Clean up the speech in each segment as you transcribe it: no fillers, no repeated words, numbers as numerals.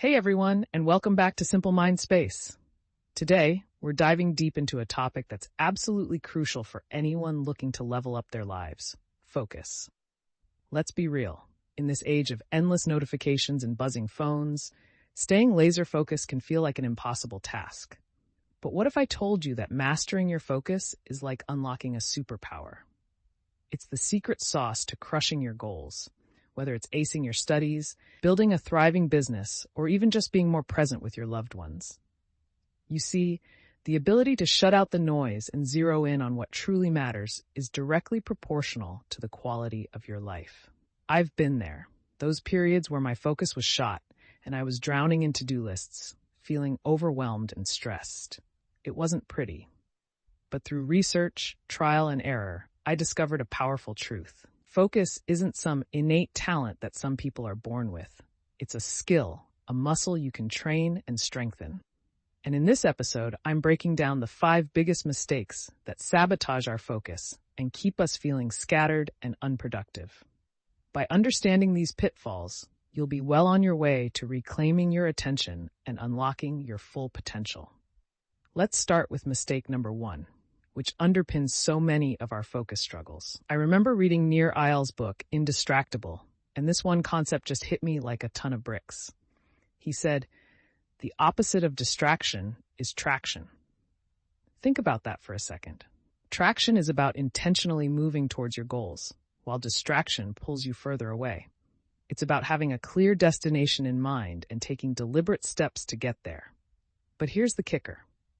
Hey everyone, and welcome back to Simple Mind Space. Today, we're diving deep into a topic that's absolutely crucial for anyone looking to level up their lives: focus. Let's be real. In this age of endless notifications and buzzing phones, staying laser focused can feel like an impossible task. But what if I told you that mastering your focus is like unlocking a superpower? It's the secret sauce to crushing your goals. Whether it's acing your studies, building a thriving business, or even just being more present with your loved ones. You see, the ability to shut out the noise and zero in on what truly matters is directly proportional to the quality of your life. I've been there, those periods where my focus was shot and I was drowning in to-do lists, feeling overwhelmed and stressed. It wasn't pretty. But through research, trial, and error, I discovered a powerful truth. Focus isn't some innate talent that some people are born with. It's a skill, a muscle you can train and strengthen. And in this episode, I'm breaking down the 5 biggest mistakes that sabotage our focus and keep us feeling scattered and unproductive. By understanding these pitfalls, you'll be well on your way to reclaiming your attention and unlocking your full potential. Let's start with mistake number 1. Which underpins so many of our focus struggles. I remember reading Nir Eyal's book, Indistractable, and this one concept just hit me like a ton of bricks. He said, the opposite of distraction is traction. Think about that for a second. Traction is about intentionally moving towards your goals, while distraction pulls you further away. It's about having a clear destination in mind and taking deliberate steps to get there. But here's the kicker.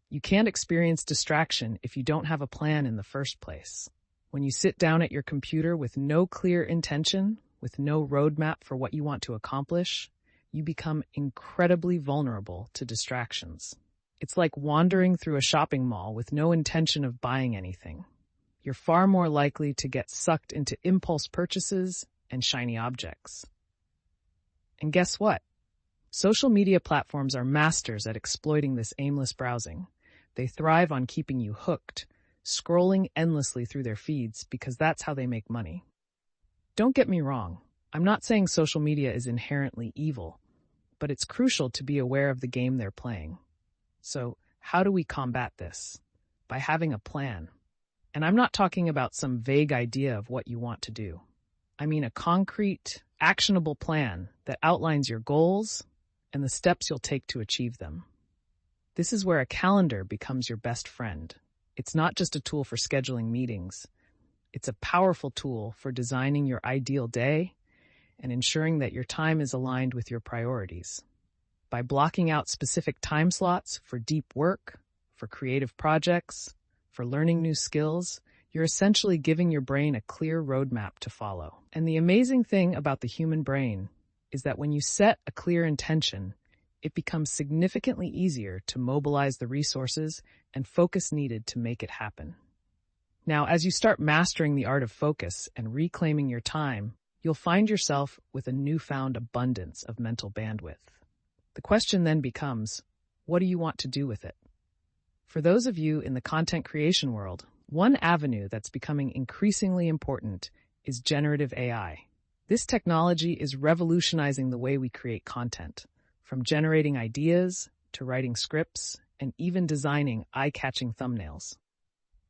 You can't experience distraction if you don't have a plan in the first place. When you sit down at your computer with no clear intention, with no roadmap for what you want to accomplish, you become incredibly vulnerable to distractions. It's like wandering through a shopping mall with no intention of buying anything. You're far more likely to get sucked into impulse purchases and shiny objects. And guess what? Social media platforms are masters at exploiting this aimless browsing. They thrive on keeping you hooked, scrolling endlessly through their feeds because that's how they make money. Don't get me wrong, I'm not saying social media is inherently evil, but it's crucial to be aware of the game they're playing. So, how do we combat this? By having a plan. And I'm not talking about some vague idea of what you want to do. I mean a concrete, actionable plan that outlines your goals and the steps you'll take to achieve them. This is where a calendar becomes your best friend. It's not just a tool for scheduling meetings. It's a powerful tool for designing your ideal day and ensuring that your time is aligned with your priorities. By blocking out specific time slots for deep work, for creative projects, for learning new skills, you're essentially giving your brain a clear roadmap to follow. And the amazing thing about the human brain is that when you set a clear intention, it becomes significantly easier to mobilize the resources and focus needed to make it happen. Now, as you start mastering the art of focus and reclaiming your time, you'll find yourself with a newfound abundance of mental bandwidth. The question then becomes, what do you want to do with it? For those of you in the content creation world, one avenue that's becoming increasingly important is generative AI. This technology is revolutionizing the way we create content. From generating ideas to writing scripts and even designing eye-catching thumbnails.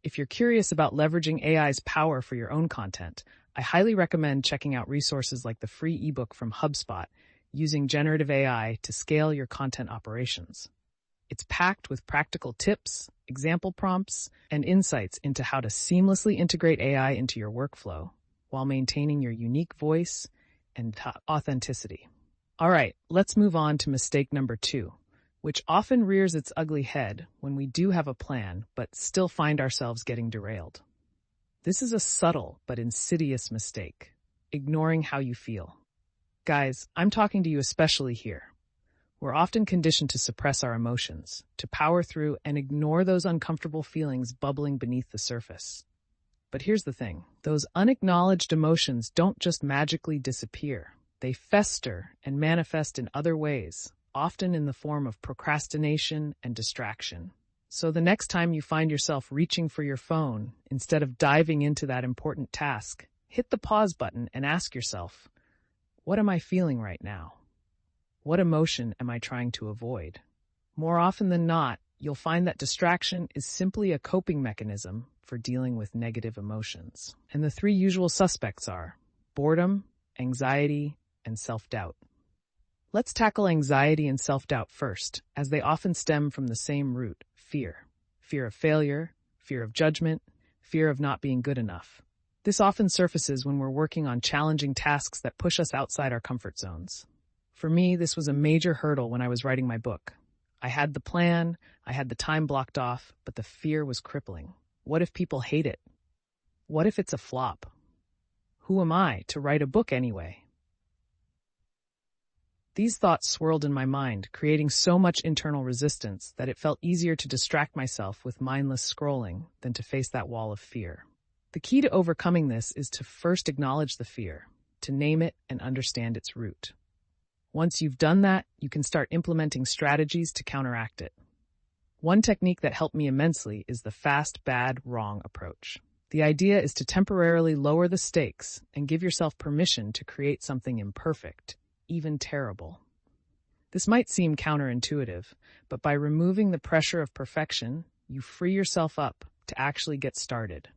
If you're curious about leveraging AI's power for your own content, I highly recommend checking out resources like the free ebook from HubSpot, Using Generative AI to Scale Your Content Operations. It's packed with practical tips, example prompts, and insights into how to seamlessly integrate AI into your workflow while maintaining your unique voice and authenticity. All right, let's move on to mistake number 2, which often rears its ugly head when we do have a plan but still find ourselves getting derailed. This is a subtle but insidious mistake, ignoring how you feel. Guys, I'm talking to you especially here. We're often conditioned to suppress our emotions, to power through and ignore those uncomfortable feelings bubbling beneath the surface. But here's the thing, those unacknowledged emotions don't just magically disappear. They fester and manifest in other ways, often in the form of procrastination and distraction. So the next time you find yourself reaching for your phone, instead of diving into that important task, hit the pause button and ask yourself, what am I feeling right now? What emotion am I trying to avoid? More often than not, you'll find that distraction is simply a coping mechanism for dealing with negative emotions. And the three usual suspects are boredom, anxiety, and self-doubt. Let's tackle anxiety and self-doubt first, as they often stem from the same root, fear. Fear of failure, fear of judgment, fear of not being good enough. This often surfaces when we're working on challenging tasks that push us outside our comfort zones. For me, this was a major hurdle when I was writing my book. I had the plan, I had the time blocked off, but the fear was crippling. What if people hate it? What if it's a flop? Who am I to write a book anyway? These thoughts swirled in my mind, creating so much internal resistance that it felt easier to distract myself with mindless scrolling than to face that wall of fear. The key to overcoming this is to first acknowledge the fear, to name it and understand its root. Once you've done that, you can start implementing strategies to counteract it. One technique that helped me immensely is the fast, bad, wrong approach. The idea is to temporarily lower the stakes and give yourself permission to create something imperfect, even terrible. This might seem counterintuitive, but by removing the pressure of perfection, you free yourself up to actually get started.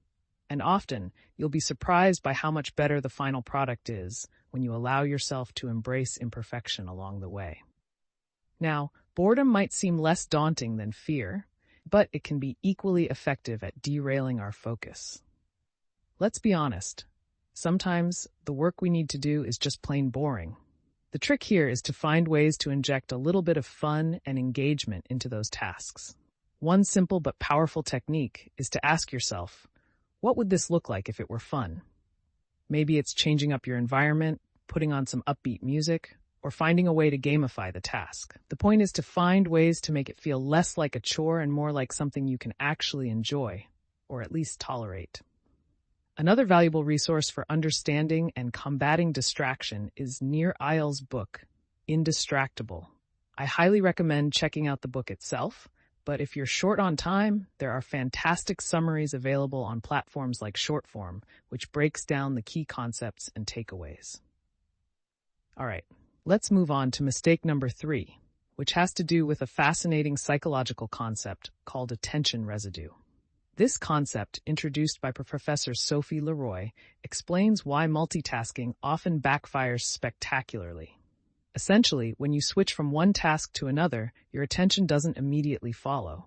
And often, you'll be surprised by how much better the final product is when you allow yourself to embrace imperfection along the way. Now, boredom might seem less daunting than fear, but it can be equally effective at derailing our focus. Let's be honest. Sometimes the work we need to do is just plain boring. The trick here is to find ways to inject a little bit of fun and engagement into those tasks. One simple but powerful technique is to ask yourself, what would this look like if it were fun? Maybe it's changing up your environment, putting on some upbeat music, or finding a way to gamify the task. The point is to find ways to make it feel less like a chore and more like something you can actually enjoy, or at least tolerate. Another valuable resource for understanding and combating distraction is Nir Eyal's book, Indistractable. I highly recommend checking out the book itself, but if you're short on time, there are fantastic summaries available on platforms like Shortform, which breaks down the key concepts and takeaways. All right, let's move on to mistake number 3, which has to do with a fascinating psychological concept called attention residue. This concept, introduced by Professor Sophie Leroy, explains why multitasking often backfires spectacularly. Essentially, when you switch from one task to another, your attention doesn't immediately follow.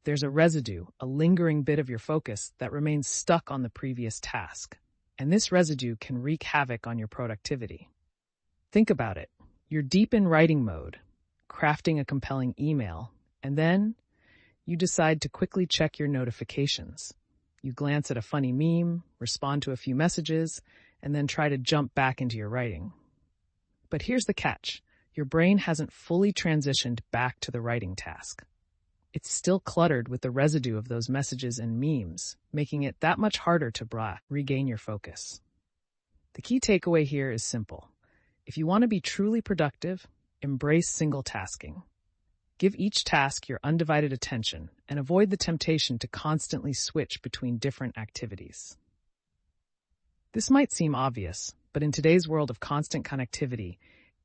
There's a residue, a lingering bit of your focus that remains stuck on the previous task. And this residue can wreak havoc on your productivity. Think about it. You're deep in writing mode, crafting a compelling email, and then you decide to quickly check your notifications. You glance at a funny meme, respond to a few messages, and then try to jump back into your writing. But here's the catch. Your brain hasn't fully transitioned back to the writing task. It's still cluttered with the residue of those messages and memes, making it that much harder to regain your focus. The key takeaway here is simple. If you want to be truly productive, embrace single tasking. Give each task your undivided attention and avoid the temptation to constantly switch between different activities. This might seem obvious, but in today's world of constant connectivity,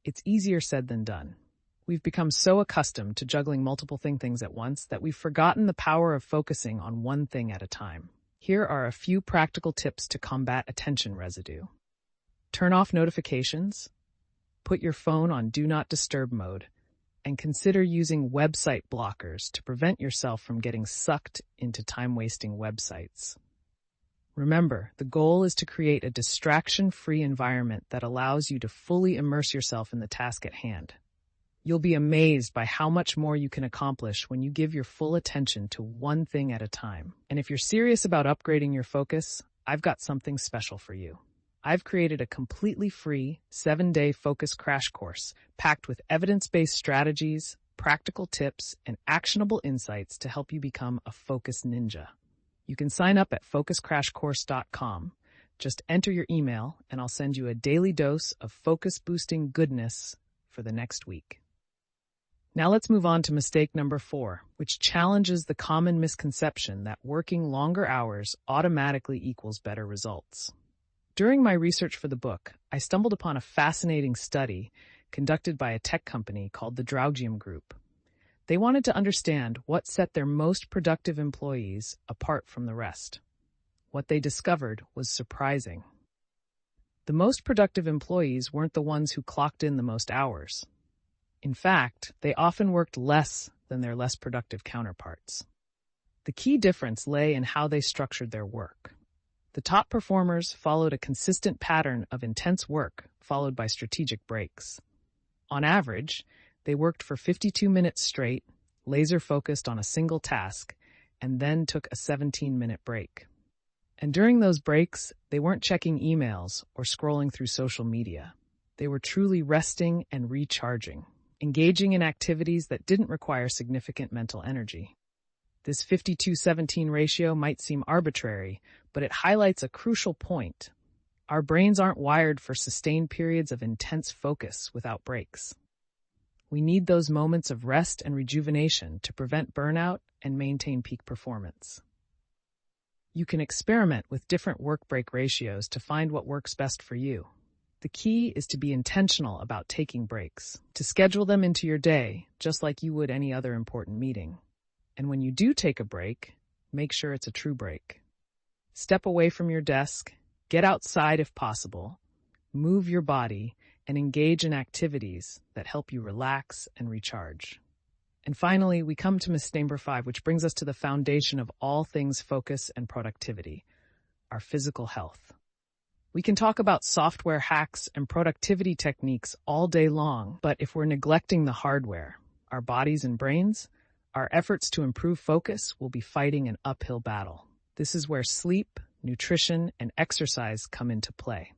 it's easier said than done. We've become so accustomed to juggling multiple things at once that we've forgotten the power of focusing on one thing at a time. Here are a few practical tips to combat attention residue. Turn off notifications, put your phone on Do Not Disturb mode, and consider using website blockers to prevent yourself from getting sucked into time-wasting websites. Remember, the goal is to create a distraction-free environment that allows you to fully immerse yourself in the task at hand. You'll be amazed by how much more you can accomplish when you give your full attention to one thing at a time. And if you're serious about upgrading your focus, I've got something special for you. I've created a completely free 7-day focus crash course packed with evidence-based strategies, practical tips, and actionable insights to help you become a focus ninja. You can sign up at focuscrashcourse.com. Just enter your email, and I'll send you a daily dose of focus-boosting goodness for the next week. Now let's move on to mistake number 4, which challenges the common misconception that working longer hours automatically equals better results. During my research for the book, I stumbled upon a fascinating study conducted by a tech company called the Draugium Group. They wanted to understand what set their most productive employees apart from the rest. What they discovered was surprising. The most productive employees weren't the ones who clocked in the most hours. In fact, they often worked less than their less productive counterparts. The key difference lay in how they structured their work. The top performers followed a consistent pattern of intense work followed by strategic breaks. On average, they worked for 52 minutes straight, laser-focused on a single task, and then took a 17-minute break. And during those breaks, they weren't checking emails or scrolling through social media. They were truly resting and recharging, engaging in activities that didn't require significant mental energy. This 52-17 ratio might seem arbitrary, but it highlights a crucial point. Our brains aren't wired for sustained periods of intense focus without breaks. We need those moments of rest and rejuvenation to prevent burnout and maintain peak performance. You can experiment with different work-break ratios to find what works best for you. The key is to be intentional about taking breaks, to schedule them into your day, just like you would any other important meeting. And when you do take a break, make sure it's a true break. Step away from your desk, get outside if possible, move your body, and engage in activities that help you relax and recharge. And finally, we come to mistake number 5, which brings us to the foundation of all things focus and productivity, our physical health. We can talk about software hacks and productivity techniques all day long, but if we're neglecting the hardware, our bodies and brains, our efforts to improve focus will be fighting an uphill battle. This is where sleep, nutrition, and exercise come into play.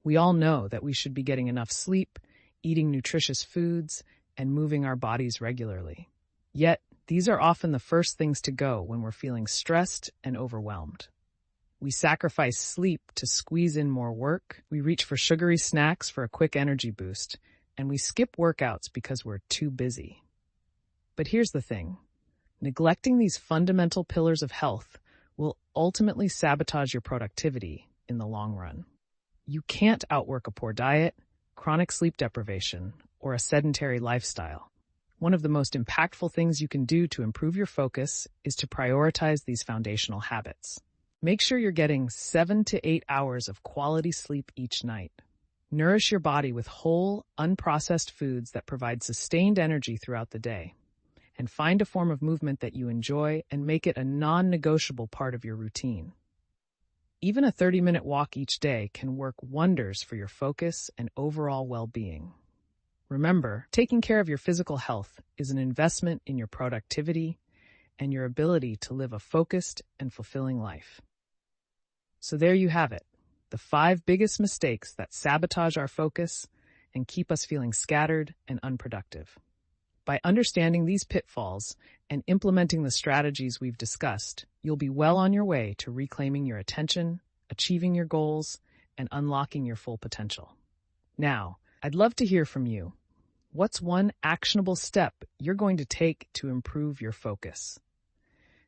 We all know that we should be getting enough sleep, eating nutritious foods, and moving our bodies regularly. Yet, these are often the first things to go when we're feeling stressed and overwhelmed. We sacrifice sleep to squeeze in more work, we reach for sugary snacks for a quick energy boost, and we skip workouts because we're too busy. But here's the thing. Neglecting these fundamental pillars of health will ultimately sabotage your productivity in the long run. You can't outwork a poor diet, chronic sleep deprivation, or a sedentary lifestyle. One of the most impactful things you can do to improve your focus is to prioritize these foundational habits. Make sure you're getting 7 to 8 hours of quality sleep each night. Nourish your body with whole, unprocessed foods that provide sustained energy throughout the day. And find a form of movement that you enjoy and make it a non-negotiable part of your routine. Even a 30-minute walk each day can work wonders for your focus and overall well-being. Remember, taking care of your physical health is an investment in your productivity and your ability to live a focused and fulfilling life. So there you have it, the 5 biggest mistakes that sabotage our focus and keep us feeling scattered and unproductive. By understanding these pitfalls and implementing the strategies we've discussed, you'll be well on your way to reclaiming your attention, achieving your goals, and unlocking your full potential. Now, I'd love to hear from you. What's one actionable step you're going to take to improve your focus?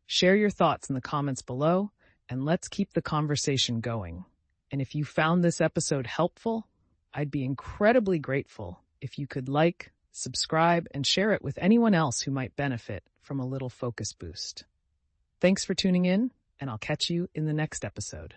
Share your thoughts in the comments below, and let's keep the conversation going. And if you found this episode helpful, I'd be incredibly grateful if you could like, subscribe, and share it with anyone else who might benefit from a little focus boost. Thanks for tuning in, and I'll catch you in the next episode.